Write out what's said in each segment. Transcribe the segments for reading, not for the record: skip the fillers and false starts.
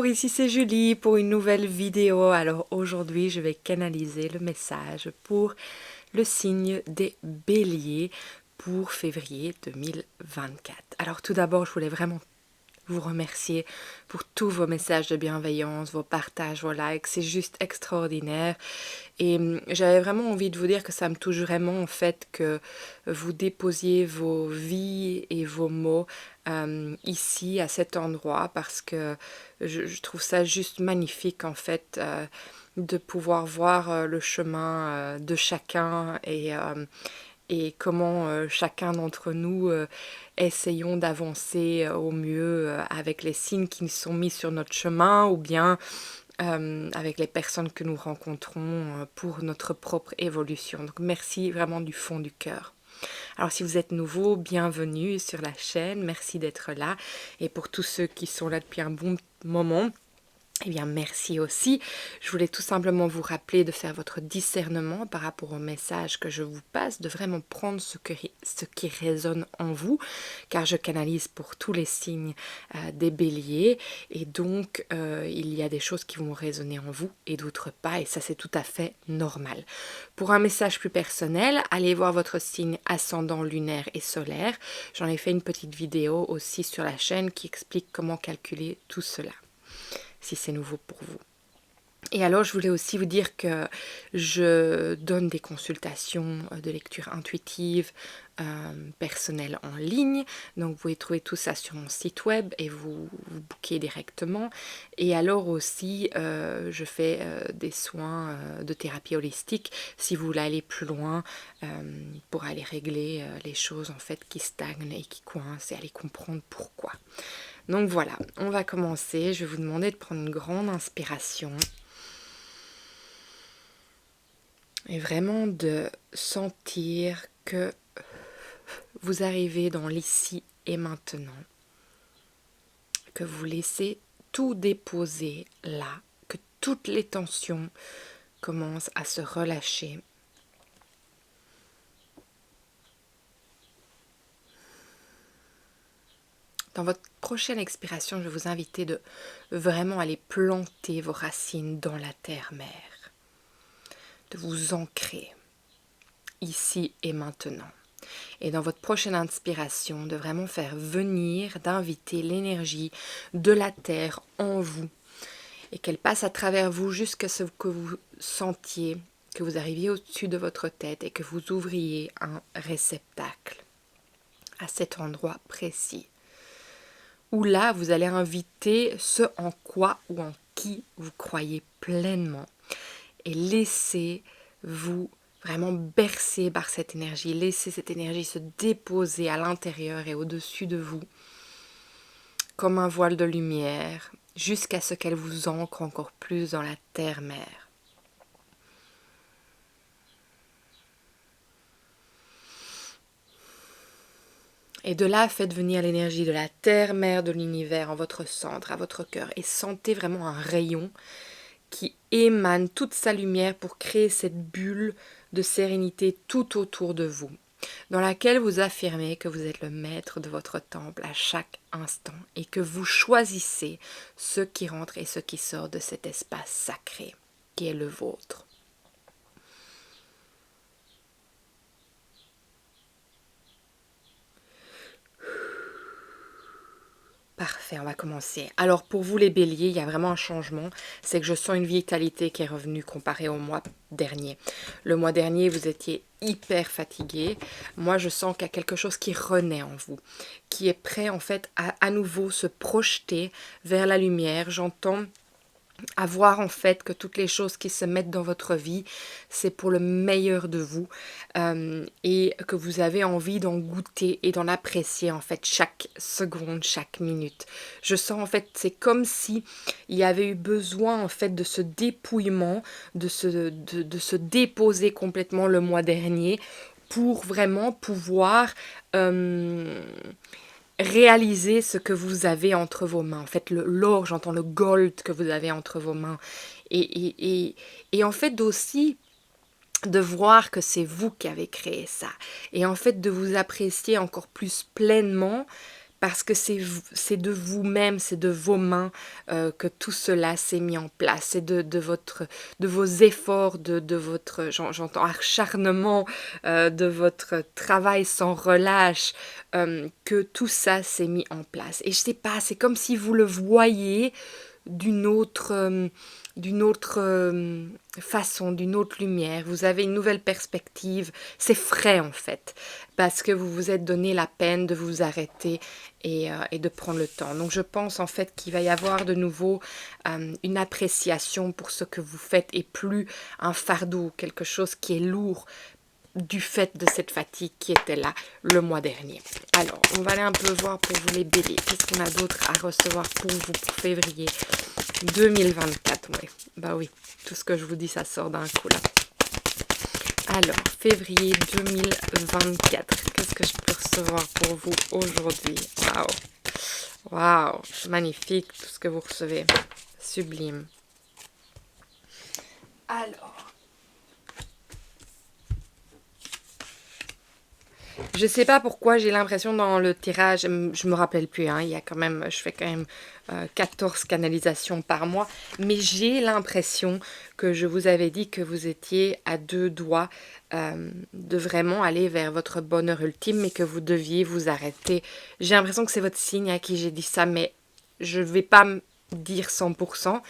ici c'est Julie pour une nouvelle vidéo. Alors aujourd'hui, je vais canaliser le message pour le signe des béliers pour février 2024. Alors tout d'abord, je voulais vraiment vous remercier pour tous vos messages de bienveillance, vos partages, vos likes, c'est juste extraordinaire. Et j'avais vraiment envie de vous dire que ça me touche vraiment en fait que vous déposiez vos vies et vos mots ici à cet endroit parce que je trouve ça juste magnifique en fait de pouvoir voir le chemin de chacun et comment chacun d'entre nous essayons d'avancer au mieux avec les signes qui sont mis sur notre chemin ou bien avec les personnes que nous rencontrons pour notre propre évolution. Donc merci vraiment du fond du cœur. Alors si vous êtes nouveau, bienvenue sur la chaîne, merci d'être là. Et pour tous ceux qui sont là depuis un bon moment, eh bien, merci aussi. Je voulais tout simplement vous rappeler de faire votre discernement par rapport au message que je vous passe, de vraiment prendre ce qui résonne en vous, car je canalise pour tous les signes des béliers, et donc il y a des choses qui vont résonner en vous et d'autres pas, et ça c'est tout à fait normal. Pour un message plus personnel, allez voir votre signe ascendant lunaire et solaire. J'en ai fait une petite vidéo aussi sur la chaîne qui explique comment calculer tout cela, si c'est nouveau pour vous. Et alors, je voulais aussi vous dire que je donne des consultations de lecture intuitive personnelle en ligne. Donc, vous pouvez trouver tout ça sur mon site web et vous bookez directement. Et alors aussi, je fais des soins de thérapie holistique si vous voulez aller plus loin pour aller régler les choses en fait qui stagnent et qui coincent et aller comprendre pourquoi. Donc voilà, on va commencer. Je vais vous demander de prendre une grande inspiration. Et vraiment de sentir que vous arrivez dans l'ici et maintenant. Que vous laissez tout déposer là. Que toutes les tensions commencent à se relâcher. Dans votre prochaine expiration, je vais vous inviter de vraiment aller planter vos racines dans la terre-mère. De vous ancrer ici et maintenant. Et dans votre prochaine inspiration, de vraiment faire venir, d'inviter l'énergie de la terre en vous et qu'elle passe à travers vous jusqu'à ce que vous sentiez, que vous arriviez au-dessus de votre tête et que vous ouvriez un réceptacle à cet endroit précis. Où là, vous allez inviter ce en quoi ou en qui vous croyez pleinement et laissez-vous vraiment bercer par cette énergie. Laissez cette énergie se déposer à l'intérieur et au-dessus de vous comme un voile de lumière jusqu'à ce qu'elle vous ancre encore plus dans la terre-mère. Et de là, faites venir l'énergie de la terre-mère de l'univers en votre centre, à votre cœur et sentez vraiment un rayon qui émane toute sa lumière pour créer cette bulle de sérénité tout autour de vous, dans laquelle vous affirmez que vous êtes le maître de votre temple à chaque instant et que vous choisissez ce qui rentre et ce qui sort de cet espace sacré qui est le vôtre. Parfait, on va commencer. Alors pour vous les béliers, il y a vraiment un changement. C'est que je sens une vitalité qui est revenue comparée au mois dernier. Le mois dernier, vous étiez hyper fatigué. Moi, je sens qu'il y a quelque chose qui renaît en vous, qui est prêt en fait à nouveau se projeter vers la lumière. J'entends à voir en fait que toutes les choses qui se mettent dans votre vie, c'est pour le meilleur de vous et que vous avez envie d'en goûter et d'en apprécier en fait chaque seconde, chaque minute. Je sens en fait, c'est comme si il y avait eu besoin en fait de ce dépouillement, de se déposer complètement le mois dernier pour vraiment pouvoir réaliser ce que vous avez entre vos mains. En fait, l'or, j'entends le gold que vous avez entre vos mains. Et en fait, aussi de voir que c'est vous qui avez créé ça. Et en fait, de vous apprécier encore plus pleinement parce que c'est de vous-même, c'est de vos mains que tout cela s'est mis en place. C'est de vos efforts, de votre, j'entends acharnement, de votre travail sans relâche, que tout ça s'est mis en place. Et je sais pas, c'est comme si vous le voyez d'une autre, façon, d'une autre lumière. Vous avez une nouvelle perspective. C'est frais en fait, parce que vous vous êtes donné la peine de vous arrêter et de prendre le temps. Donc je pense en fait qu'il va y avoir de nouveau une appréciation pour ce que vous faites et plus un fardeau, quelque chose qui est lourd du fait de cette fatigue qui était là le mois dernier. Alors, on va aller un peu voir pour vous les béliers. Qu'est-ce qu'on a d'autre à recevoir pour vous pour février 2024? Ouais, bah oui, tout ce que je vous dis, ça sort d'un coup là. Alors, février 2024, qu'est-ce que je peux recevoir pour vous aujourd'hui? Waouh! Waouh! Magnifique tout ce que vous recevez. Sublime. Alors, je sais pas pourquoi j'ai l'impression dans le tirage, je me rappelle plus, hein, il y a quand même, je fais quand même 14 canalisations par mois, mais j'ai l'impression que je vous avais dit que vous étiez à 2 doigts de vraiment aller vers votre bonheur ultime, mais que vous deviez vous arrêter. J'ai l'impression que c'est votre signe à qui j'ai dit ça, mais je vais pas me dire 100%.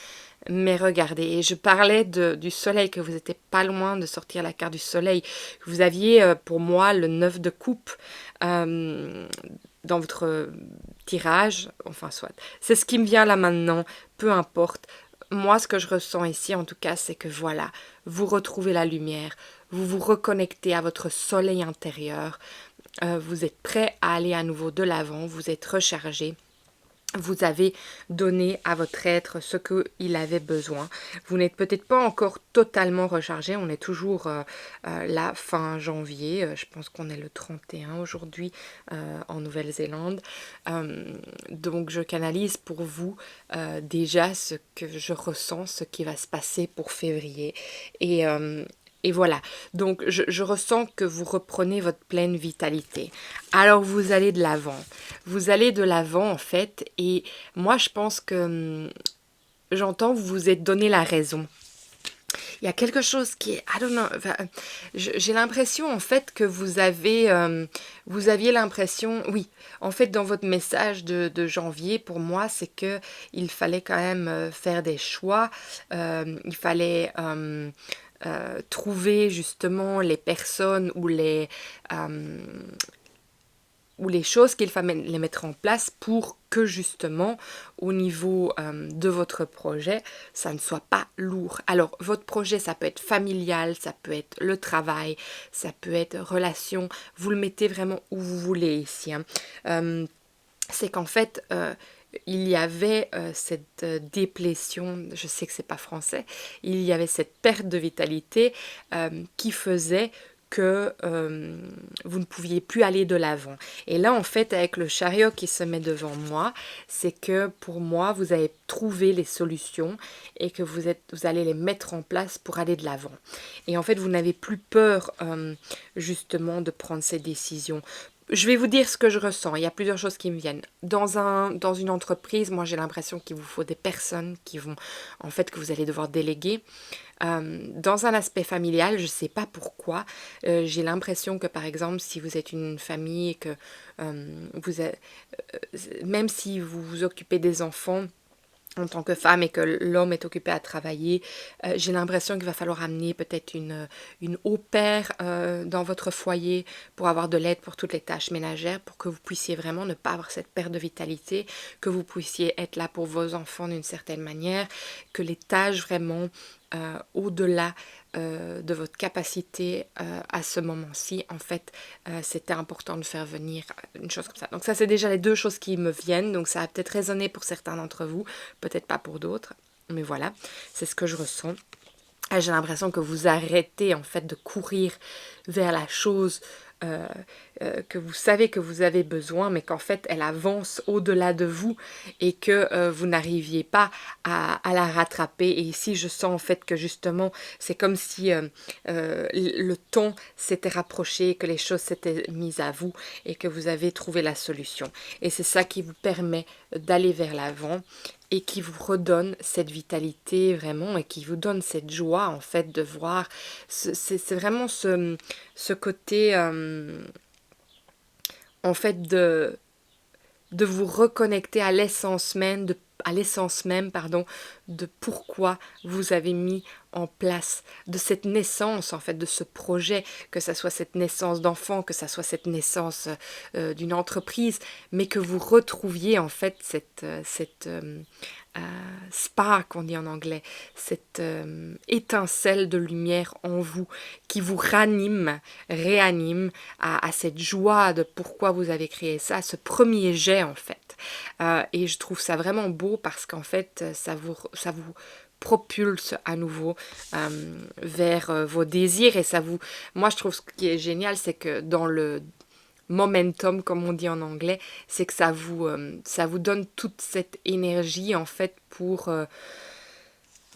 Mais regardez, et je parlais du soleil, que vous n'étiez pas loin de sortir la carte du soleil. Vous aviez pour moi le 9 de coupe dans votre tirage. Enfin, soit. C'est ce qui me vient là maintenant, peu importe. Moi, ce que je ressens ici, en tout cas, c'est que voilà, vous retrouvez la lumière, vous vous reconnectez à votre soleil intérieur, vous êtes prêt à aller à nouveau de l'avant, vous êtes rechargé. Vous avez donné à votre être ce qu'il avait besoin. Vous n'êtes peut-être pas encore totalement rechargé. On est toujours là fin janvier. Je pense qu'on est le 31 aujourd'hui en Nouvelle-Zélande. Donc je canalise pour vous déjà ce que je ressens, ce qui va se passer pour février. Et voilà, donc je ressens que vous reprenez votre pleine vitalité. Alors vous allez de l'avant. Vous allez de l'avant en fait, et moi je pense que j'entends vous vous êtes donné la raison. Il y a quelque chose qui est, I don't know, enfin, j'ai l'impression en fait que vous aviez l'impression, oui, en fait dans votre message de janvier, pour moi c'est que il fallait quand même faire des choix, il fallait trouver justement les personnes ou les choses qu'il fallait les mettre en place pour que justement au niveau de votre projet ça ne soit pas lourd. Alors votre projet ça peut être familial, ça peut être le travail, ça peut être relation, vous le mettez vraiment où vous voulez ici, hein. C'est qu'en fait il y avait cette déplétion, je sais que c'est pas français, il y avait cette perte de vitalité qui faisait que vous ne pouviez plus aller de l'avant. Et là, en fait, avec le chariot qui se met devant moi, c'est que pour moi, vous avez trouvé les solutions et que vous allez les mettre en place pour aller de l'avant. Et en fait, vous n'avez plus peur justement de prendre ces décisions. Je vais vous dire ce que je ressens. Il y a plusieurs choses qui me viennent. Dans une entreprise, moi j'ai l'impression qu'il vous faut des personnes qui vont, en fait, que vous allez devoir déléguer. Dans un aspect familial, je ne sais pas pourquoi, j'ai l'impression que par exemple, si vous êtes une famille et que même si vous vous occupez des enfants, en tant que femme et que l'homme est occupé à travailler, j'ai l'impression qu'il va falloir amener peut-être une au-pair dans votre foyer pour avoir de l'aide pour toutes les tâches ménagères, pour que vous puissiez vraiment ne pas avoir cette perte de vitalité, que vous puissiez être là pour vos enfants d'une certaine manière, que les tâches vraiment au-delà de votre capacité à ce moment-ci, en fait, c'était important de faire venir une chose comme ça. Donc ça, c'est déjà les deux choses qui me viennent. Donc ça a peut-être résonné pour certains d'entre vous, peut-être pas pour d'autres. Mais voilà, c'est ce que je ressens. J'ai l'impression que vous arrêtez en fait de courir vers la chose que vous savez que vous avez besoin, mais qu'en fait elle avance au-delà de vous et que vous n'arriviez pas à la rattraper. Et ici je sens en fait que justement c'est comme si le ton s'était rapproché, que les choses s'étaient mises à vous et que vous avez trouvé la solution. Et c'est ça qui vous permet d'aller vers l'avant et qui vous redonne cette vitalité vraiment et qui vous donne cette joie en fait de voir. C'est vraiment ce côté en fait de vous reconnecter à l'essence même, pardon, de pourquoi vous avez mis en place, de cette naissance en fait, de ce projet, que ça soit cette naissance d'enfant, que ça soit cette naissance d'une entreprise, mais que vous retrouviez en fait euh, spark, on dit en anglais, cette étincelle de lumière en vous qui vous réanime à cette joie de pourquoi vous avez créé ça, ce premier jet en fait. Et je trouve ça vraiment beau parce qu'en fait, ça vous propulse à nouveau vers vos désirs et ça vous... Moi, je trouve ce qui est génial, c'est que dans le momentum, comme on dit en anglais, c'est que ça vous donne toute cette énergie en fait pour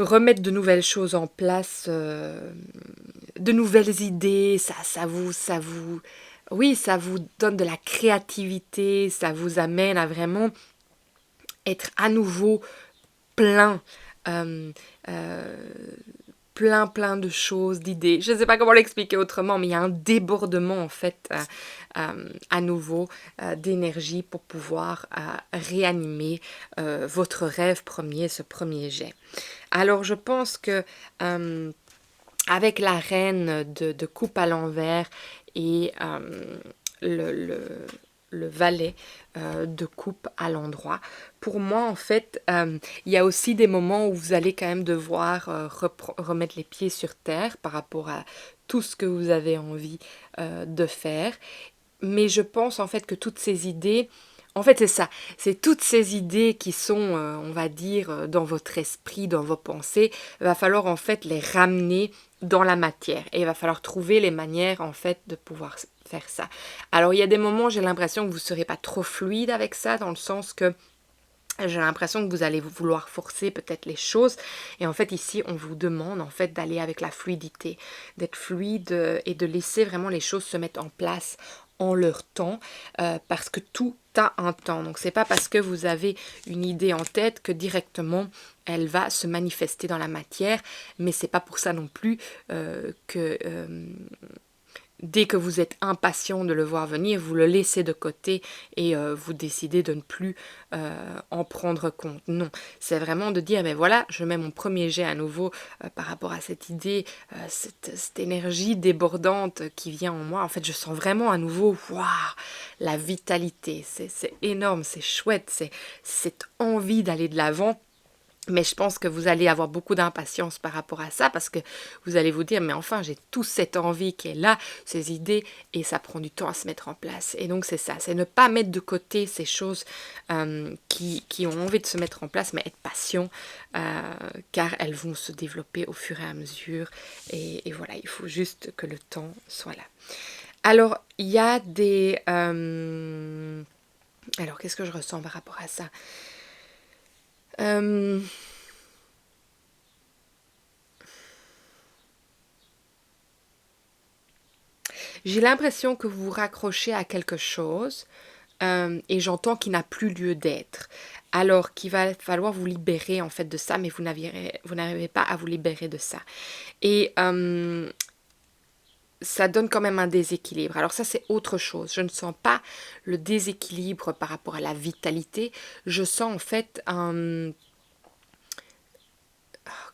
remettre de nouvelles choses en place, de nouvelles idées, oui, ça vous donne de la créativité, ça vous amène à vraiment être à nouveau plein, euh, euh, plein de choses, d'idées. Je ne sais pas comment l'expliquer autrement, mais il y a un débordement en fait à nouveau d'énergie pour pouvoir réanimer votre rêve premier, ce premier jet. Alors je pense que avec la reine de coupe à l'envers et le, le, le valet de coupe à l'endroit. Pour moi, en fait, il y a aussi des moments où vous allez quand même devoir remettre les pieds sur terre par rapport à tout ce que vous avez envie de faire. Mais je pense en fait que toutes ces idées, en fait c'est ça, c'est toutes ces idées qui sont, on va dire, dans votre esprit, dans vos pensées, il va falloir en fait les ramener dans la matière et il va falloir trouver les manières en fait de pouvoir faire ça. Alors il y a des moments, j'ai l'impression que vous ne serez pas trop fluide avec ça, dans le sens que j'ai l'impression que vous allez vouloir forcer peut-être les choses. Et en fait, ici, on vous demande en fait d'aller avec la fluidité, d'être fluide et de laisser vraiment les choses se mettre en place en leur temps, parce que tout a un temps. Donc, c'est pas parce que vous avez une idée en tête que directement elle va se manifester dans la matière, mais c'est pas pour ça non plus que dès que vous êtes impatient de le voir venir, vous le laissez de côté et vous décidez de ne plus en prendre compte. Non, c'est vraiment de dire, mais voilà, je mets mon premier jet à nouveau par rapport à cette idée, cette énergie débordante qui vient en moi. En fait, je sens vraiment à nouveau, waouh, la vitalité. C'est énorme, c'est chouette, c'est cette envie d'aller de l'avant. Mais je pense que vous allez avoir beaucoup d'impatience par rapport à ça parce que vous allez vous dire, mais enfin, j'ai toute cette envie qui est là, ces idées, et ça prend du temps à se mettre en place. Et donc, c'est ça, c'est ne pas mettre de côté ces choses qui ont envie de se mettre en place, mais être patient, car elles vont se développer au fur et à mesure. Et voilà, il faut juste que le temps soit là. Alors, il y a des... alors, qu'est-ce que je ressens par rapport à ça? euh, J'ai l'impression que vous vous raccrochez à quelque chose et j'entends qu'il n'a plus lieu d'être. Alors qu'il va falloir vous libérer en fait de ça, mais vous n'arrivez pas à vous libérer de ça. Et ça donne quand même un déséquilibre. Alors ça c'est autre chose. Je ne sens pas le déséquilibre par rapport à la vitalité. Je sens en fait un...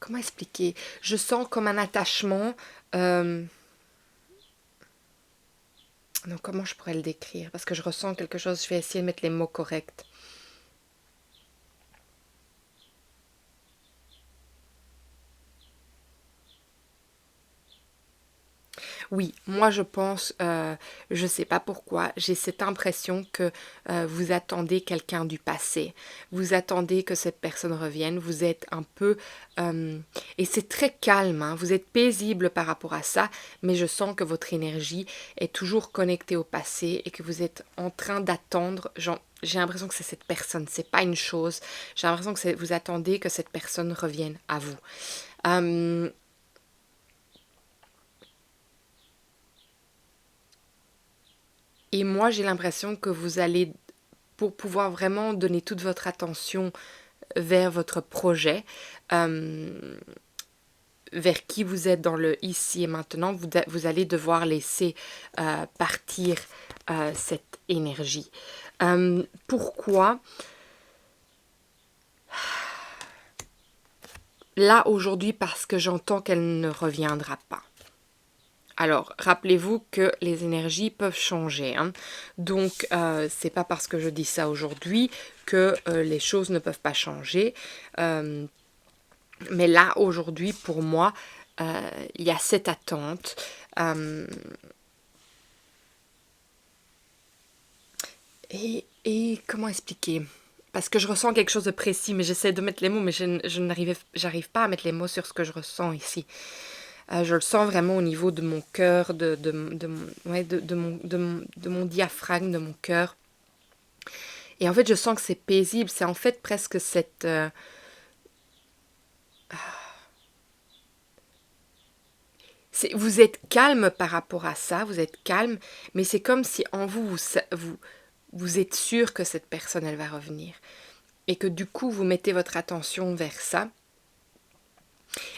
Comment expliquer? Je sens comme un attachement... Non, comment je pourrais le décrire? Parce que je ressens quelque chose, je vais essayer de mettre les mots corrects. Oui, moi je pense, je sais pas pourquoi, j'ai cette impression que vous attendez quelqu'un du passé. Vous attendez que cette personne revienne. Vous êtes un peu... euh, et c'est très calme, hein, vous êtes paisible par rapport à ça, mais je sens que votre énergie est toujours connectée au passé et que vous êtes en train d'attendre... J'ai l'impression que c'est cette personne, c'est pas une chose. J'ai l'impression que vous attendez que cette personne revienne à vous. Euh, et moi, j'ai l'impression que vous allez, pour pouvoir vraiment donner toute votre attention vers votre projet, euh, vers qui vous êtes dans le ici et maintenant, vous allez devoir laisser partir cette énergie. Pourquoi? Là, aujourd'hui, parce que j'entends qu'elle ne reviendra pas. Alors, rappelez-vous que les énergies peuvent changer, hein. Donc, c'est pas parce que je dis ça aujourd'hui que les choses ne peuvent pas changer. Euh, mais là, aujourd'hui, pour moi, il y a cette attente. Euh, et comment expliquer? Parce que je ressens quelque chose de précis, mais j'essaie de mettre les mots, mais j'arrive pas à mettre les mots sur ce que je ressens ici. Je le sens vraiment au niveau de mon cœur, ouais, de mon diaphragme, de mon cœur. Et en fait, je sens que c'est paisible. C'est en fait presque cette... vous êtes calme par rapport à ça, vous êtes calme, mais c'est comme si en vous êtes sûr que cette personne, elle va revenir. Et que du coup, vous mettez votre attention vers ça.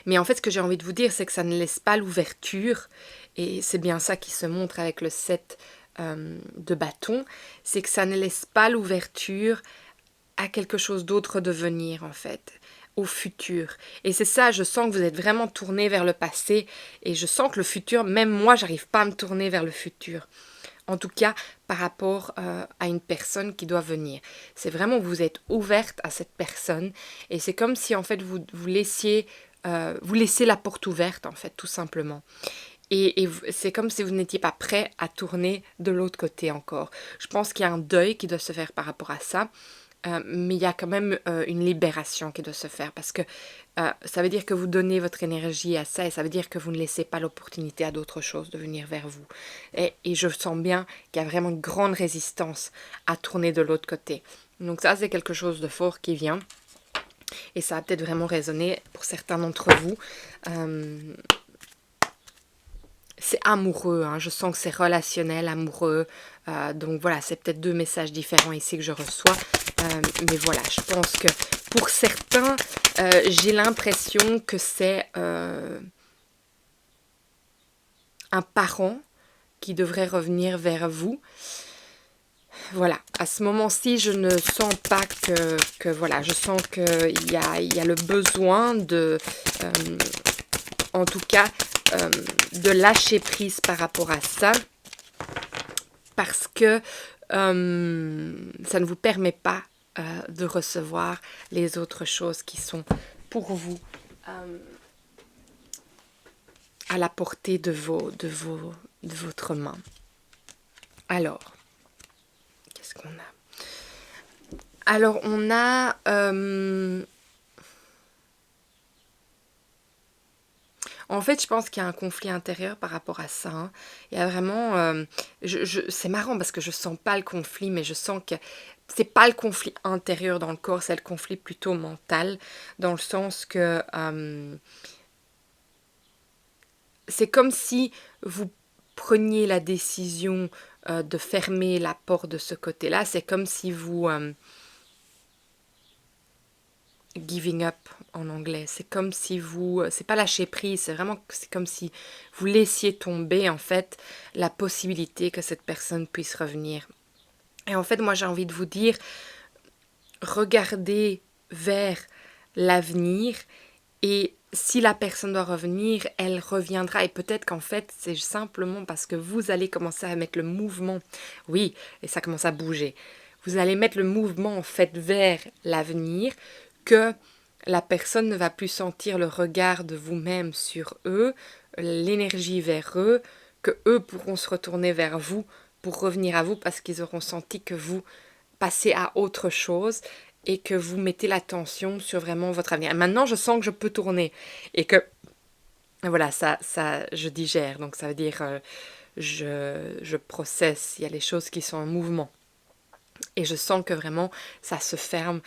Mais en fait, ce que j'ai envie de vous dire, c'est que ça ne laisse pas l'ouverture, et c'est bien ça qui se montre avec le 7 de bâton, c'est que ça ne laisse pas l'ouverture à quelque chose d'autre de venir, en fait, au futur. Et c'est ça, je sens que vous êtes vraiment tourné vers le passé, et je sens que le futur, même moi, j'arrive pas à me tourner vers le futur. En tout cas, par rapport à une personne qui doit venir. C'est vraiment que vous êtes ouverte à cette personne, et c'est comme si, en fait, vous laissiez... vous laissez la porte ouverte, en fait, tout simplement. Et c'est comme si vous n'étiez pas prêt à tourner de l'autre côté encore. Je pense qu'il y a un deuil qui doit se faire par rapport à ça. Mais il y a quand même une libération qui doit se faire parce que ça veut dire que vous donnez votre énergie à ça et ça veut dire que vous ne laissez pas l'opportunité à d'autres choses de venir vers vous. Et je sens bien qu'il y a vraiment une grande résistance à tourner de l'autre côté. Donc ça, c'est quelque chose de fort qui vient. Et ça a peut-être vraiment résonné pour certains d'entre vous. C'est amoureux, hein. Je sens que c'est relationnel, amoureux. Donc voilà, c'est peut-être deux messages différents ici que je reçois. Mais voilà, je pense que pour certains, j'ai l'impression que c'est un parent qui devrait revenir vers vous. Voilà, à ce moment-ci, je ne sens pas que voilà, je sens qu'il y a le besoin de, en tout cas, de lâcher prise par rapport à ça, parce que ça ne vous permet pas de recevoir les autres choses qui sont pour vous à la portée de votre main. Alors, qu'est-ce qu'on a? Alors, on a... en fait, je pense qu'il y a un conflit intérieur par rapport à ça, hein. Il y a vraiment... c'est marrant parce que je sens pas le conflit, mais je sens que c'est pas le conflit intérieur dans le corps, c'est le conflit plutôt mental, dans le sens que c'est comme si vous preniez la décision de fermer la porte de ce côté-là. C'est comme si vous... giving up en anglais. C'est comme si vous... c'est pas lâcher prise, c'est comme si vous laissiez tomber, en fait, la possibilité que cette personne puisse revenir. Et en fait, moi, j'ai envie de vous dire, regardez vers l'avenir et si la personne doit revenir, elle reviendra. Et peut-être qu'en fait, c'est simplement parce que vous allez commencer à mettre le mouvement. Oui, et ça commence à bouger. Vous allez mettre le mouvement, en fait, vers l'avenir, que la personne ne va plus sentir le regard de vous-même sur eux, l'énergie vers eux, que eux pourront se retourner vers vous pour revenir à vous parce qu'ils auront senti que vous passez à autre chose et que vous mettez l'attention sur vraiment votre avenir. Et maintenant, je sens que je peux tourner et que, voilà, je digère. Donc, ça veut dire, je processe. Il y a les choses qui sont en mouvement. Et je sens que vraiment, ça se ferme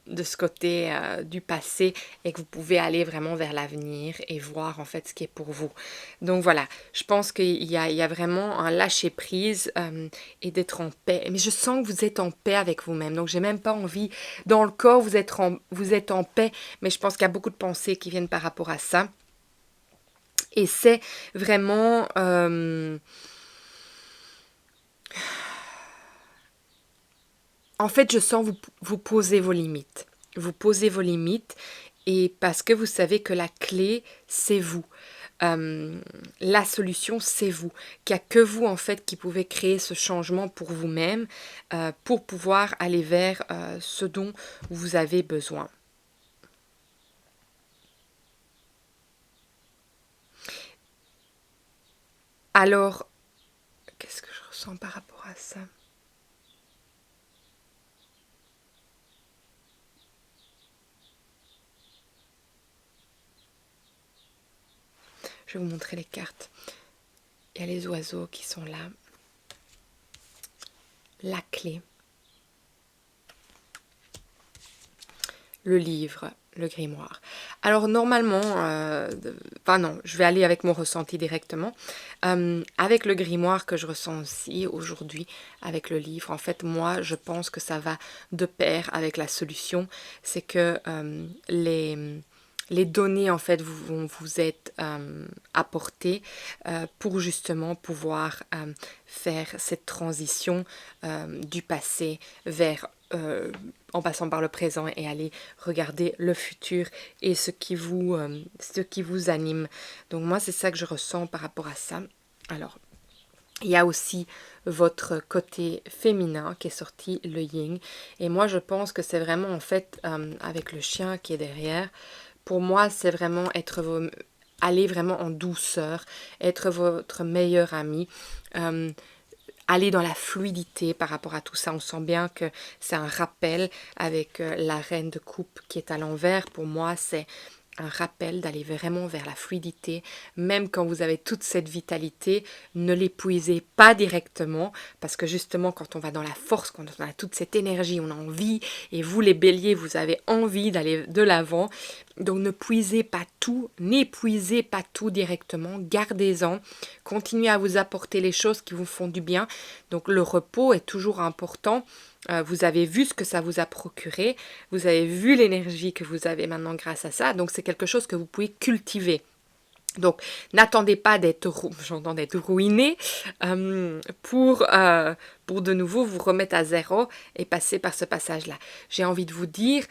de ce côté du passé et que vous pouvez aller vraiment vers l'avenir et voir en fait ce qui est pour vous. Donc voilà, je pense qu'il y a vraiment un lâcher prise et d'être en paix. Mais je sens que vous êtes en paix avec vous-même. Donc j'ai même pas envie, dans le corps vous êtes en paix, mais je pense qu'il y a beaucoup de pensées qui viennent par rapport à ça. Et c'est vraiment... En fait, je sens vous poser vos limites. Vous posez vos limites et parce que vous savez que la clé, c'est vous. La solution, c'est vous. Qu'il n'y a que vous, en fait, qui pouvez créer ce changement pour vous-même pour pouvoir aller vers ce dont vous avez besoin. Alors, qu'est-ce que je ressens par rapport à ça ? Je vais vous montrer les cartes. Il y a les oiseaux qui sont là. La clé. Le livre, le grimoire. Alors normalement, non, je vais aller avec mon ressenti directement. Avec le grimoire que je ressens aussi aujourd'hui, avec le livre, en fait, moi, je pense que ça va de pair avec la solution. C'est que les données, en fait, vont vous être apportées pour justement pouvoir faire cette transition du passé vers en passant par le présent et aller regarder le futur et ce qui vous anime. Donc moi, c'est ça que je ressens par rapport à ça. Alors, il y a aussi votre côté féminin qui est sorti, le yin. Et moi, je pense que c'est vraiment, en fait, avec le chien qui est derrière, pour moi, c'est vraiment aller vraiment en douceur, être votre meilleur ami. Aller dans la fluidité par rapport à tout ça. On sent bien que c'est un rappel avec la reine de coupe qui est à l'envers. Pour moi, c'est un rappel d'aller vraiment vers la fluidité. Même quand vous avez toute cette vitalité, ne l'épuisez pas directement parce que justement quand on va dans la force, quand on a toute cette énergie, on a envie et vous les béliers, vous avez envie d'aller de l'avant. Donc n'épuisez pas tout directement, gardez-en, continuez à vous apporter les choses qui vous font du bien. Donc le repos est toujours important. Vous avez vu ce que ça vous a procuré, vous avez vu l'énergie que vous avez maintenant grâce à ça, donc c'est quelque chose que vous pouvez cultiver. Donc, n'attendez pas d'être ruiné pour de nouveau vous remettre à zéro et passer par ce passage-là. J'ai envie de vous dire,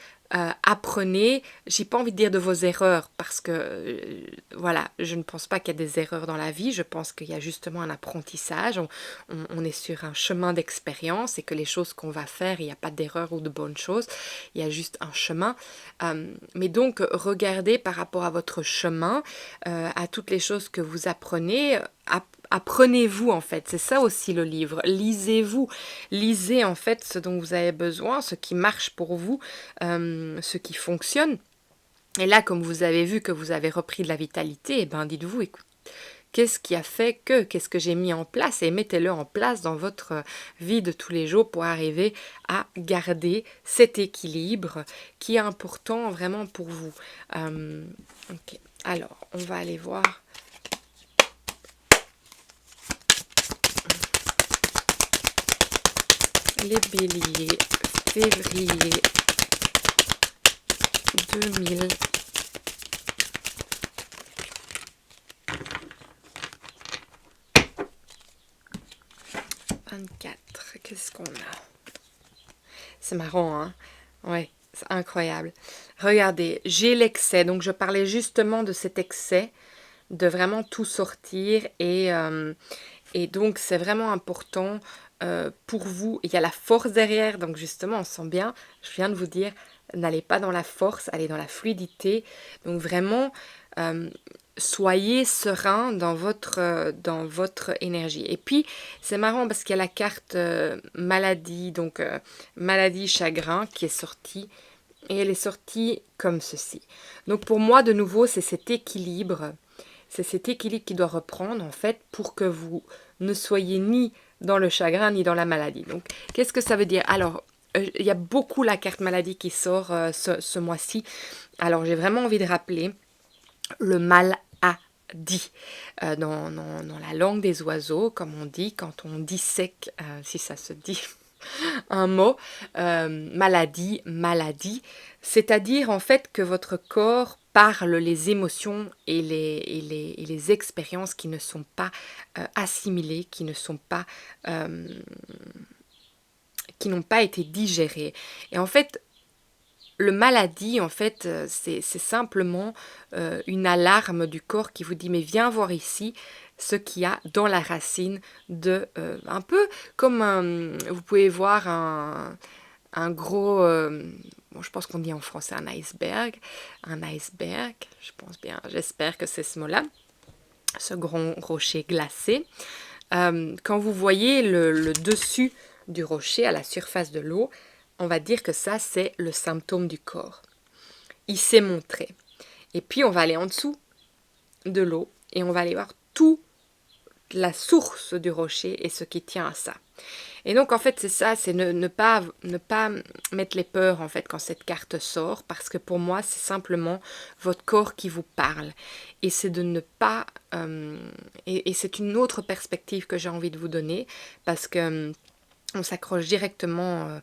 apprenez, j'ai pas envie de dire de vos erreurs parce que, voilà, je ne pense pas qu'il y a des erreurs dans la vie, je pense qu'il y a justement un apprentissage, on est sur un chemin d'expérience et que les choses qu'on va faire, il n'y a pas d'erreur ou de bonnes choses, il y a juste un chemin. Mais donc, regardez par rapport à votre chemin, à toutes les choses que vous apprenez, apprenez-vous en fait, c'est ça aussi le livre, lisez-vous, lisez en fait ce dont vous avez besoin, ce qui marche pour vous, ce qui fonctionne. Et là, comme vous avez vu que vous avez repris de la vitalité, eh ben dites-vous, écoute, qu'est-ce qui a fait qu'est-ce que j'ai mis en place et mettez-le en place dans votre vie de tous les jours pour arriver à garder cet équilibre qui est important vraiment pour vous. Ok. Alors, on va aller voir. Les béliers, février 2024. Qu'est-ce qu'on a? C'est marrant, hein? Ouais, c'est incroyable. Regardez, j'ai l'excès. Donc, je parlais justement de cet excès, de vraiment tout sortir. Et donc, c'est vraiment important pour vous. Il y a la force derrière. Donc, justement, on sent bien, je viens de vous dire, n'allez pas dans la force, allez dans la fluidité. Donc, vraiment, soyez serein dans votre énergie. Et puis, c'est marrant parce qu'il y a la carte maladie, donc maladie, chagrin qui est sortie. Et elle est sortie comme ceci. Donc pour moi, de nouveau, c'est cet équilibre. C'est cet équilibre qui doit reprendre, en fait, pour que vous ne soyez ni dans le chagrin, ni dans la maladie. Donc, qu'est-ce que ça veut dire? Alors, il y a beaucoup la carte maladie qui sort ce mois-ci. Alors, j'ai vraiment envie de rappeler le mal a dit dans la langue des oiseaux, comme on dit, quand on dissèque, si ça se dit, un mot, maladie, maladie, c'est-à-dire en fait que votre corps parle les émotions et les expériences qui ne sont pas assimilées, qui n'ont pas été digérées. Et en fait, le maladie, en fait, c'est simplement une alarme du corps qui vous dit, mais viens voir ici ce qu'il y a dans la racine de... un peu comme vous pouvez voir un gros... bon, je pense qu'on dit en français un iceberg, je pense bien, j'espère que c'est ce mot-là, ce grand rocher glacé. Quand vous voyez le dessus du rocher à la surface de l'eau, on va dire que ça, c'est le symptôme du corps. Il s'est montré. Et puis, on va aller en dessous de l'eau et on va aller voir toute la source du rocher et ce qui tient à ça. Et donc, en fait, c'est ça, c'est ne pas mettre les peurs, en fait, quand cette carte sort, parce que pour moi, c'est simplement votre corps qui vous parle. Et c'est de ne pas... et c'est une autre perspective que j'ai envie de vous donner, parce que... on s'accroche directement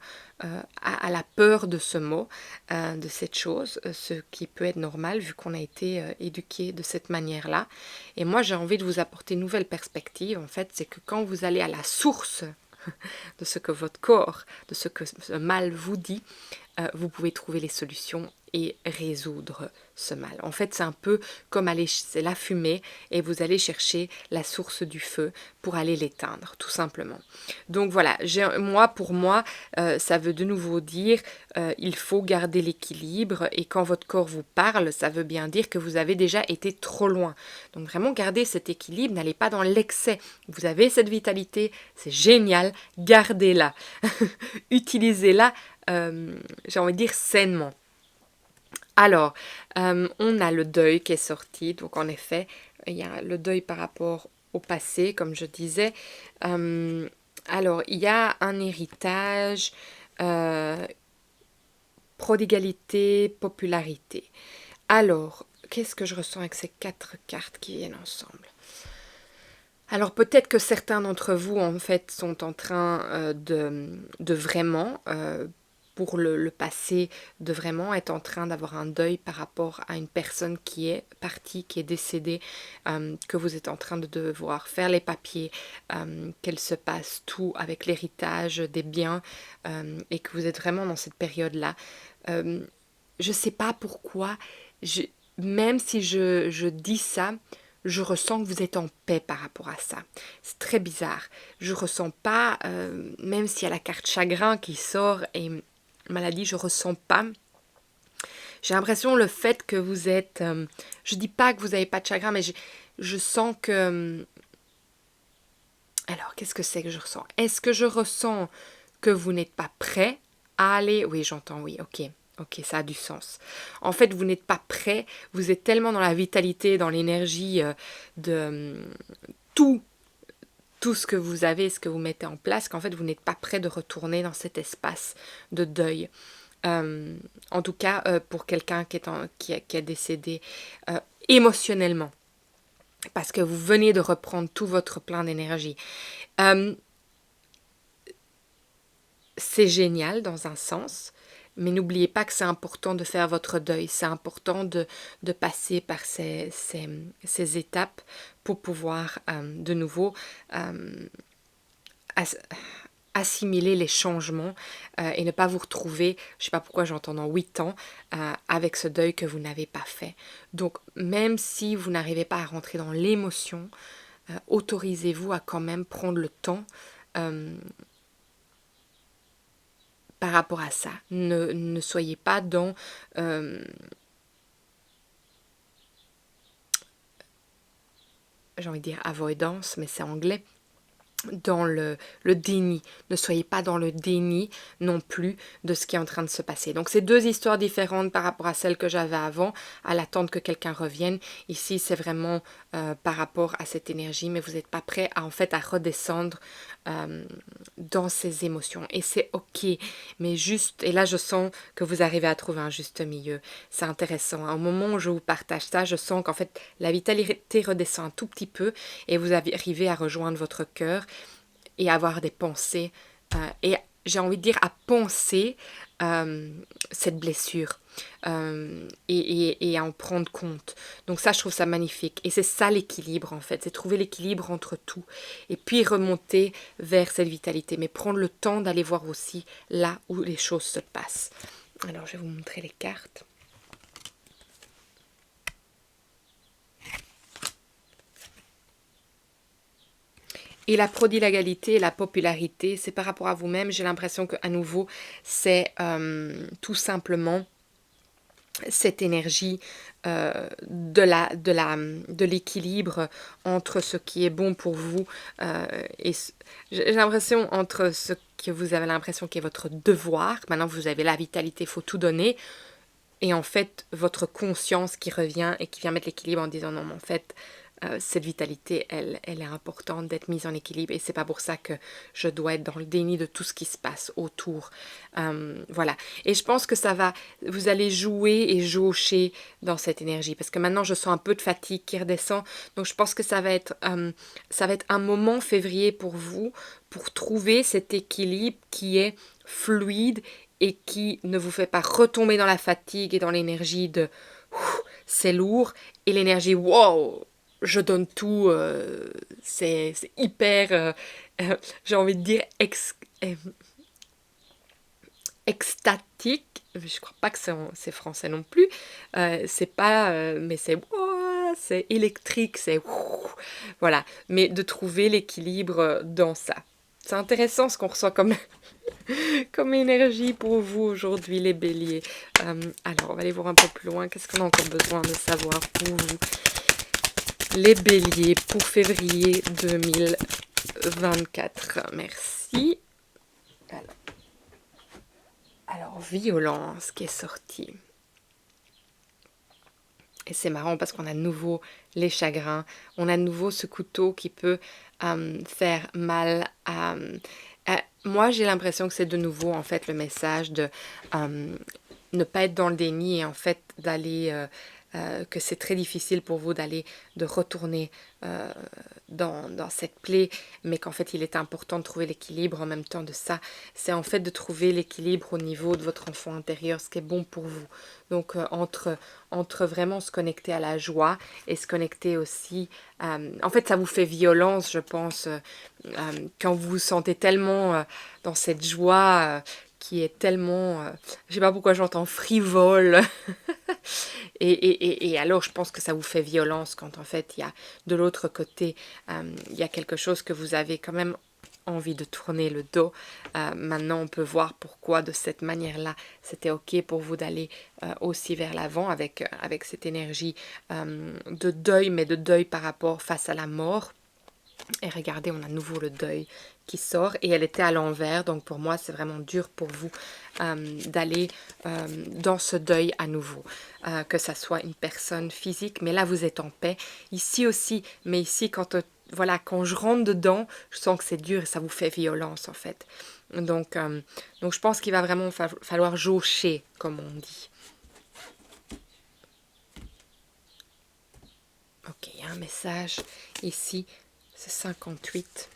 à la peur de ce mot, de cette chose, ce qui peut être normal vu qu'on a été éduqué de cette manière-là. Et moi, j'ai envie de vous apporter une nouvelle perspective. En fait, c'est que quand vous allez à la source de ce que votre corps, de ce que ce mal vous dit, vous pouvez trouver les solutions et résoudre ce mal. En fait, c'est un peu comme c'est la fumée et vous allez chercher la source du feu pour aller l'éteindre, tout simplement. Donc voilà, pour moi, ça veut de nouveau dire il faut garder l'équilibre et quand votre corps vous parle, ça veut bien dire que vous avez déjà été trop loin. Donc vraiment, gardez cet équilibre, n'allez pas dans l'excès. Vous avez cette vitalité, c'est génial, gardez-la, utilisez-la, j'ai envie de dire sainement. Alors, on a le deuil qui est sorti, donc en effet, il y a le deuil par rapport au passé, comme je disais. Alors, il y a un héritage, prodigalité, popularité. Alors, qu'est-ce que je ressens avec ces 4 cartes qui viennent ensemble? Alors peut-être que certains d'entre vous en fait sont en train de vraiment, pour le passé, de vraiment être en train d'avoir un deuil par rapport à une personne qui est partie, qui est décédée, que vous êtes en train de devoir faire les papiers, qu'elle se passe tout avec l'héritage des biens et que vous êtes vraiment dans cette période-là. Je ne sais pas pourquoi, même si je dis ça, je ressens que vous êtes en paix par rapport à ça. C'est très bizarre. Je ressens pas, même s'il y a la carte chagrin qui sort et maladie, je ressens pas. J'ai l'impression le fait que vous êtes... je dis pas que vous n'avez pas de chagrin, mais je sens que... alors, qu'est-ce que c'est que je ressens? Est-ce que je ressens que vous n'êtes pas prêt à aller... Oui, j'entends, oui, ok. Ok, ça a du sens. En fait, vous n'êtes pas prêt, vous êtes tellement dans la vitalité, dans l'énergie de tout ce que vous avez, ce que vous mettez en place, qu'en fait, vous n'êtes pas prêt de retourner dans cet espace de deuil. En tout cas, pour quelqu'un qui est décédé émotionnellement, parce que vous venez de reprendre tout votre plein d'énergie. C'est génial dans un sens, mais n'oubliez pas que c'est important de faire votre deuil, c'est important de passer par ces étapes pour pouvoir de nouveau assimiler les changements et ne pas vous retrouver, je ne sais pas pourquoi j'entends dans 8 ans, avec ce deuil que vous n'avez pas fait. Donc même si vous n'arrivez pas à rentrer dans l'émotion, autorisez-vous à quand même prendre le temps par rapport à ça. Ne soyez pas dans j'ai envie de dire avoidance, mais c'est anglais, dans le déni. Ne soyez pas dans le déni non plus de ce qui est en train de se passer. Donc c'est deux histoires différentes par rapport à celles que j'avais avant, à l'attente que quelqu'un revienne. Ici c'est vraiment par rapport à cette énergie, mais vous n'êtes pas prêt à en fait à redescendre dans ces émotions. Et c'est ok, mais juste, et là je sens que vous arrivez à trouver un juste milieu. C'est intéressant. Au moment où je vous partage ça, je sens qu'en fait la vitalité redescend un tout petit peu et vous arrivez à rejoindre votre cœur et avoir des pensées, et j'ai envie de dire à penser cette blessure, et à en prendre compte. Donc ça, je trouve ça magnifique. Et c'est ça l'équilibre en fait, c'est trouver l'équilibre entre tout. Et puis remonter vers cette vitalité, mais prendre le temps d'aller voir aussi là où les choses se passent. Alors je vais vous montrer les cartes. Et la prodigalité et la popularité, c'est par rapport à vous-même. J'ai l'impression qu'à nouveau, c'est tout simplement cette énergie de l'équilibre entre ce qui est bon pour vous, et j'ai l'impression entre ce que vous avez l'impression qui est votre devoir. Maintenant, vous avez la vitalité, il faut tout donner. Et en fait, votre conscience qui revient et qui vient mettre l'équilibre en disant non, mais en fait, cette vitalité, elle est importante d'être mise en équilibre. Et c'est pas pour ça que je dois être dans le déni de tout ce qui se passe autour. Voilà. Et je pense que vous allez jouer et jaucher dans cette énergie. Parce que maintenant, je sens un peu de fatigue qui redescend. Donc, je pense que ça va être un moment février pour vous, pour trouver cet équilibre qui est fluide et qui ne vous fait pas retomber dans la fatigue et dans l'énergie de c'est lourd, et l'énergie wow, je donne tout, c'est hyper, j'ai envie de dire extatique. Je crois pas que c'est français non plus, c'est pas, mais c'est électrique, c'est voilà, mais de trouver l'équilibre dans ça. C'est intéressant ce qu'on reçoit comme comme énergie pour vous aujourd'hui, les béliers. Alors, on va aller voir un peu plus loin. Qu'est-ce qu'on a encore besoin de savoir pour vous, les béliers, pour février 2024? Merci. Alors, violence qui est sortie. Et c'est marrant parce qu'on a de nouveau les chagrins. On a de nouveau ce couteau qui peut faire mal à... moi, j'ai l'impression que c'est de nouveau, en fait, le message de ne pas être dans le déni et, en fait, d'aller... que c'est très difficile pour vous de retourner dans cette plaie, mais qu'en fait il est important de trouver l'équilibre en même temps de ça. C'est en fait de trouver l'équilibre au niveau de votre enfant intérieur, ce qui est bon pour vous. Donc entre vraiment se connecter à la joie et se connecter aussi... en fait ça vous fait violence, je pense, quand vous vous sentez tellement dans cette joie... qui est tellement, je sais pas pourquoi j'entends frivole, et alors je pense que ça vous fait violence quand en fait il y a de l'autre côté, il y a quelque chose que vous avez quand même envie de tourner le dos. Maintenant on peut voir pourquoi de cette manière-là c'était ok pour vous d'aller aussi vers l'avant avec cette énergie de deuil, mais de deuil par rapport face à la mort. Et regardez, on a à nouveau le deuil qui sort et elle était à l'envers, donc pour moi c'est vraiment dur pour vous d'aller dans ce deuil à nouveau, que ça soit une personne physique, mais là vous êtes en paix, ici aussi, mais ici quand voilà, quand je rentre dedans, je sens que c'est dur et ça vous fait violence en fait. Donc je pense qu'il va vraiment falloir jaucher, comme on dit. Ok, il y a un message ici, c'est 58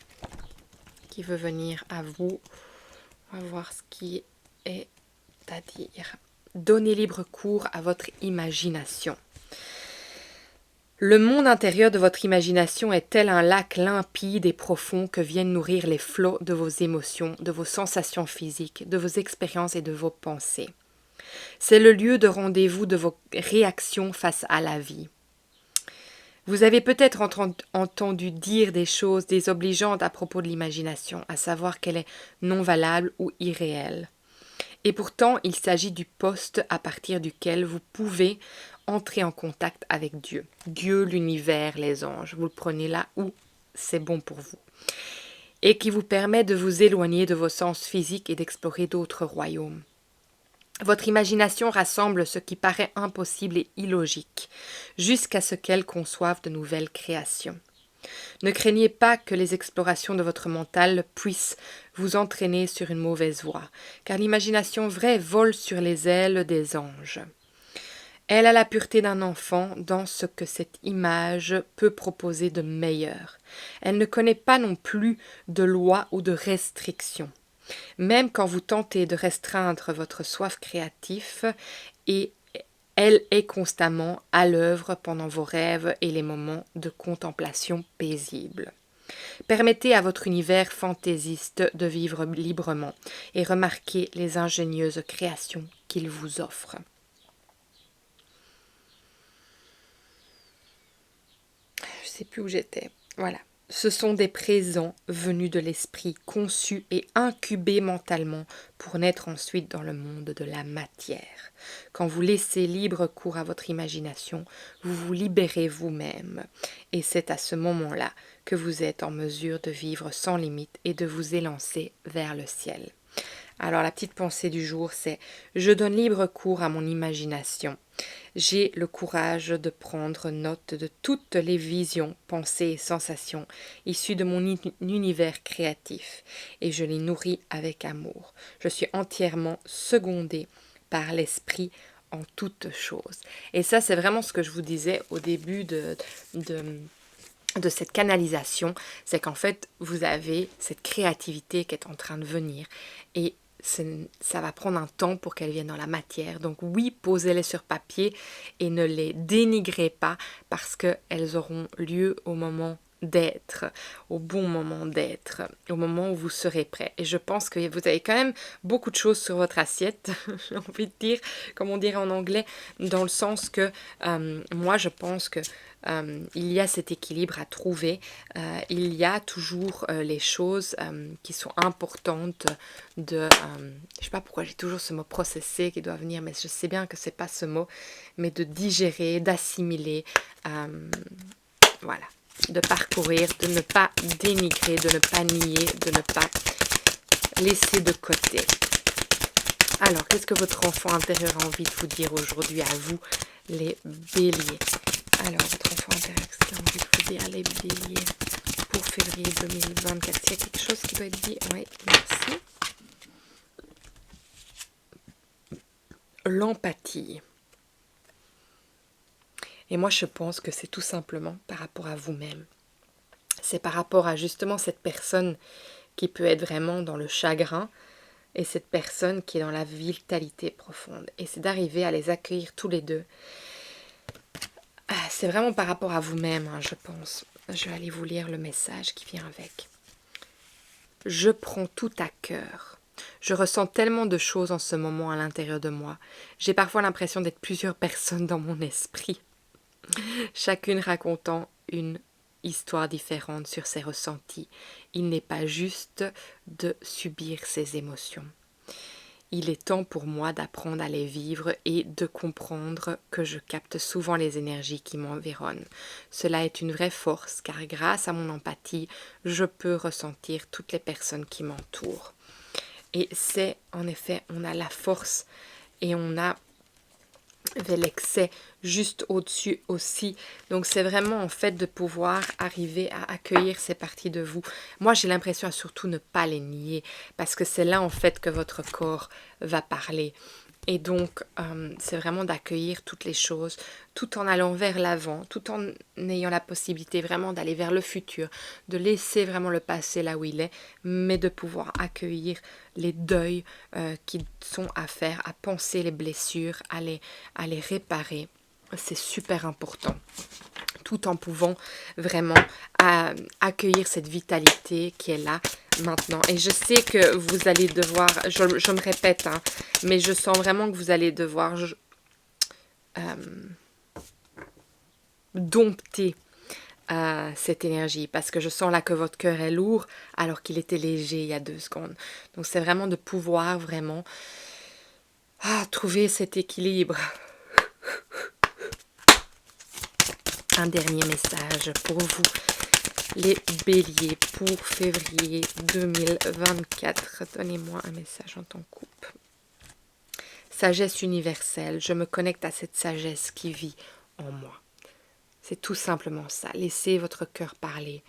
qui veut venir à vous. On va voir ce qui est à dire. Donnez libre cours à votre imagination. Le monde intérieur de votre imagination est tel un lac limpide et profond que viennent nourrir les flots de vos émotions, de vos sensations physiques, de vos expériences et de vos pensées. C'est le lieu de rendez-vous de vos réactions face à la vie. Vous avez peut-être entendu dire des choses désobligeantes à propos de l'imagination, à savoir qu'elle est non valable ou irréelle. Et pourtant, il s'agit du poste à partir duquel vous pouvez entrer en contact avec Dieu. Dieu, l'univers, les anges. Vous le prenez là où c'est bon pour vous. Et qui vous permet de vous éloigner de vos sens physiques et d'explorer d'autres royaumes. Votre imagination rassemble ce qui paraît impossible et illogique, jusqu'à ce qu'elle conçoive de nouvelles créations. Ne craignez pas que les explorations de votre mental puissent vous entraîner sur une mauvaise voie, car l'imagination vraie vole sur les ailes des anges. Elle a la pureté d'un enfant dans ce que cette image peut proposer de meilleur. Elle ne connaît pas non plus de loi ou de restrictions. Même quand vous tentez de restreindre votre soif créatif, et elle est constamment à l'œuvre pendant vos rêves et les moments de contemplation paisible. Permettez à votre univers fantaisiste de vivre librement et remarquez les ingénieuses créations qu'il vous offre. Je ne sais plus où j'étais. Voilà. Ce sont des présents venus de l'esprit, conçus et incubés mentalement pour naître ensuite dans le monde de la matière. Quand vous laissez libre cours à votre imagination, vous vous libérez vous-même. Et c'est à ce moment-là que vous êtes en mesure de vivre sans limite et de vous élancer vers le ciel. Alors la petite pensée du jour, c'est « Je donne libre cours à mon imagination ». J'ai le courage de prendre note de toutes les visions, pensées et sensations issues de mon univers créatif et je les nourris avec amour. Je suis entièrement secondée par l'esprit en toutes choses. Et ça, c'est vraiment ce que je vous disais au début de cette canalisation, c'est qu'en fait, vous avez cette créativité qui est en train de venir et ça va prendre un temps pour qu'elles viennent dans la matière. Donc oui, posez-les sur papier et ne les dénigrez pas parce qu'elles auront lieu au moment d'être, au bon moment d'être, au moment où vous serez prêt. Et je pense que vous avez quand même beaucoup de choses sur votre assiette, j'ai envie de dire, comme on dirait en anglais, dans le sens que moi je pense que il y a cet équilibre à trouver, il y a toujours les choses qui sont importantes de, je sais pas pourquoi j'ai toujours ce mot processer qui doit venir, mais je sais bien que c'est pas ce mot, mais de digérer, d'assimiler, voilà, de parcourir, de ne pas dénigrer, de ne pas nier, de ne pas laisser de côté. Alors, qu'est-ce que votre enfant intérieur a envie de vous dire aujourd'hui à vous, les béliers? Alors, votre enfant intérieur, qu'est-ce qu'il a envie de vous dire, les béliers, pour février 2024? S'il y a quelque chose qui doit être dit, oui, merci. L'empathie. Et moi, je pense que c'est tout simplement par rapport à vous-même. C'est par rapport à justement cette personne qui peut être vraiment dans le chagrin et cette personne qui est dans la vitalité profonde. Et c'est d'arriver à les accueillir tous les deux. C'est vraiment par rapport à vous-même, hein, je pense. Je vais aller vous lire le message qui vient avec. Je prends tout à cœur. Je ressens tellement de choses en ce moment à l'intérieur de moi. J'ai parfois l'impression d'être plusieurs personnes dans mon esprit, chacune racontant une histoire différente sur ses ressentis. Il n'est pas juste de subir ses émotions. Il est temps pour moi d'apprendre à les vivre et de comprendre que je capte souvent les énergies qui m'environnent. Cela est une vraie force car grâce à mon empathie, je peux ressentir toutes les personnes qui m'entourent. Et c'est en effet, on a la force et on a l'excès juste au-dessus aussi. Donc c'est vraiment en fait de pouvoir arriver à accueillir ces parties de vous. Moi j'ai l'impression à surtout ne pas les nier parce que c'est là en fait que votre corps va parler. Et donc c'est vraiment d'accueillir toutes les choses tout en allant vers l'avant, tout en ayant la possibilité vraiment d'aller vers le futur, de laisser vraiment le passé là où il est, mais de pouvoir accueillir les deuils qui sont à faire, à penser les blessures, à les réparer. C'est super important, tout en pouvant vraiment accueillir cette vitalité qui est là maintenant. Et je sais que vous allez devoir, je me répète, hein, mais je sens vraiment que vous allez devoir dompter cette énergie, parce que je sens là que votre cœur est lourd alors qu'il était léger il y a 2 secondes. Donc c'est vraiment de pouvoir vraiment trouver cet équilibre. Un dernier message pour vous, les béliers, pour février 2024. Donnez-moi un message en temps coupe. Sagesse universelle, je me connecte à cette sagesse qui vit en moi. C'est tout simplement ça. Laissez votre cœur parler.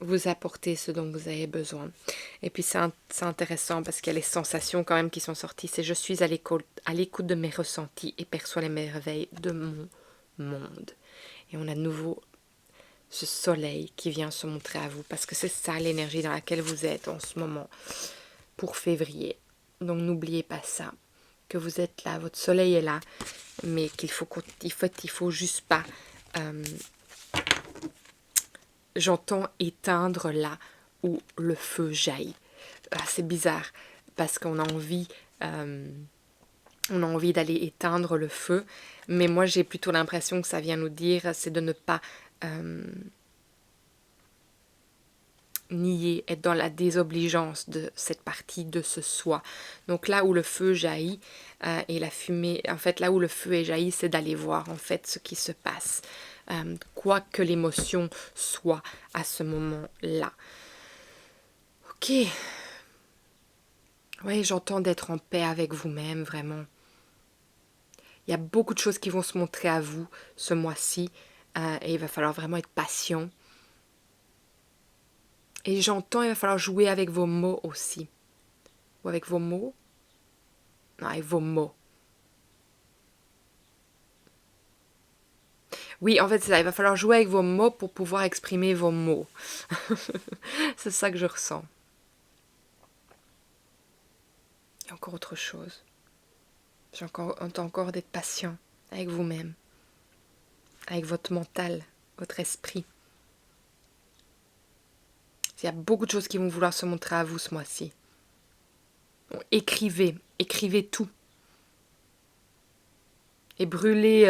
Vous apporter ce dont vous avez besoin. Et puis c'est intéressant parce qu'il y a les sensations quand même qui sont sorties. C'est je suis à l'écoute de mes ressentis et perçois les merveilles de mon monde. Et on a de nouveau ce soleil qui vient se montrer à vous parce que c'est ça l'énergie dans laquelle vous êtes en ce moment pour février. Donc n'oubliez pas ça, que vous êtes là, votre soleil est là, mais qu'il faut juste pas j'entends éteindre là où le feu jaillit. C'est bizarre parce qu'on a envie d'aller éteindre le feu, mais moi j'ai plutôt l'impression que ça vient nous dire c'est de ne pas nier, être dans la désobligence de cette partie de ce soi. Donc là où le feu jaillit et la fumée, en fait là où le feu est jailli, c'est d'aller voir en fait ce qui se passe, quoi que l'émotion soit à ce moment-là. Ok. Oui, j'entends d'être en paix avec vous-même, vraiment. Il y a beaucoup de choses qui vont se montrer à vous ce mois-ci et il va falloir vraiment être patient. Et j'entends, il va falloir jouer avec vos mots aussi. Ou avec vos mots? Non, avec vos mots. Oui, en fait, c'est ça. Il va falloir jouer avec vos mots pour pouvoir exprimer vos mots. C'est ça que je ressens. Il y a encore autre chose. J'entends encore d'être patient avec vous-même, avec votre mental, votre esprit. Il y a beaucoup de choses qui vont vouloir se montrer à vous ce mois-ci. Bon, écrivez tout. Et brûlez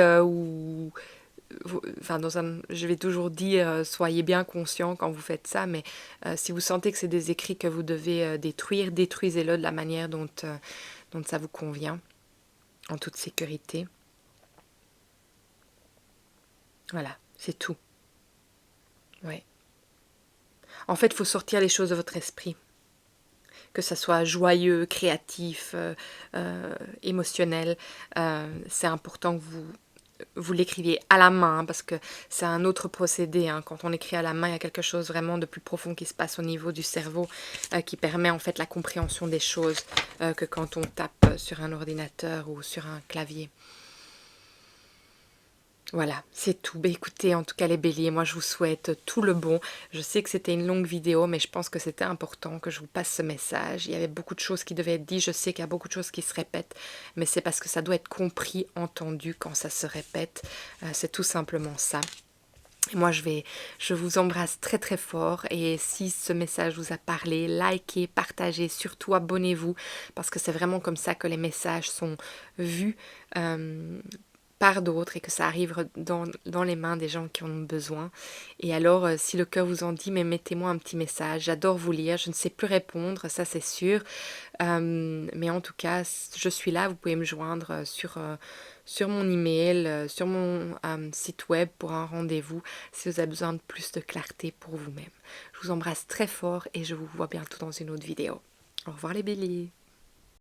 je vais toujours dire, soyez bien conscient quand vous faites ça, mais si vous sentez que c'est des écrits que vous devez détruire, détruisez-le de la manière dont ça vous convient, en toute sécurité. Voilà, c'est tout. Ouais. En fait, il faut sortir les choses de votre esprit. Que ça soit joyeux, créatif, émotionnel. C'est important que vous l'écriviez à la main, parce que c'est un autre procédé. Quand on écrit à la main, il y a quelque chose vraiment de plus profond qui se passe au niveau du cerveau, qui permet en fait la compréhension des choses que quand on tape sur un ordinateur ou sur un clavier. Voilà, c'est tout. Écoutez, en tout cas les béliers, moi je vous souhaite tout le bon. Je sais que c'était une longue vidéo, mais je pense que c'était important que je vous passe ce message. Il y avait beaucoup de choses qui devaient être dites. Je sais qu'il y a beaucoup de choses qui se répètent, mais c'est parce que ça doit être compris, entendu quand ça se répète. C'est tout simplement ça. Et moi je vous embrasse très très fort, et si ce message vous a parlé, likez, partagez, surtout abonnez-vous, parce que c'est vraiment comme ça que les messages sont vus par d'autres et que ça arrive dans les mains des gens qui en ont besoin. Et alors, si le cœur vous en dit, mais mettez-moi un petit message, j'adore vous lire, je ne sais plus répondre, ça c'est sûr, mais en tout cas, je suis là, vous pouvez me joindre sur mon email, sur mon site web pour un rendez-vous, si vous avez besoin de plus de clarté pour vous-même. Je vous embrasse très fort et je vous vois bientôt dans une autre vidéo. Au revoir les béliers.